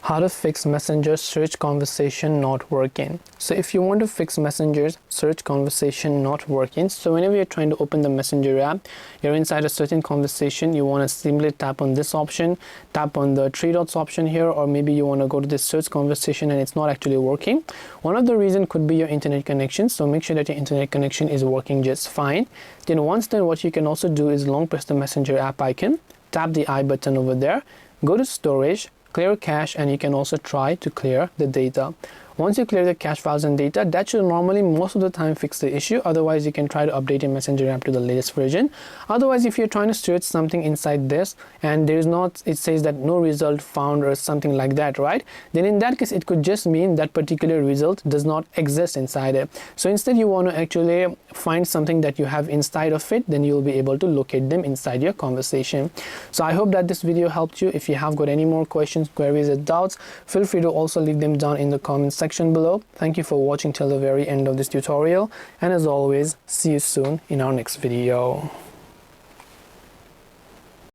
How to fix Messenger search conversation not working. So if you want to fix Messenger's search conversation not working, so whenever you're trying to open the Messenger app, you're inside a certain conversation, you want to simply tap on this option, tap on the three dots option here, or maybe you want to go to this search conversation and it's not actually working. One of the reasons could be your internet connection, so make sure that your internet connection is working just fine. Then once done, what you can also do is long press the Messenger app icon, tap the I button over there, go to storage, clear cache, and you can also try to clear the data. Once you clear the cache files and data, that should normally most of the time fix the issue. Otherwise, you can try to update your Messenger app to the latest version. Otherwise, if you're trying to search something inside this and there is not, it says that no result found or something like that, right? Then in that case, it could just mean that particular result does not exist inside it. So instead, you want to actually find something that you have inside of it, then you'll be able to locate them inside your conversation. So I hope that this video helped you. If you have got any more questions, queries, or doubts, feel free to also leave them down in the comment section below. Thank you for watching till the very end of this tutorial, and as always, see you soon in our next video.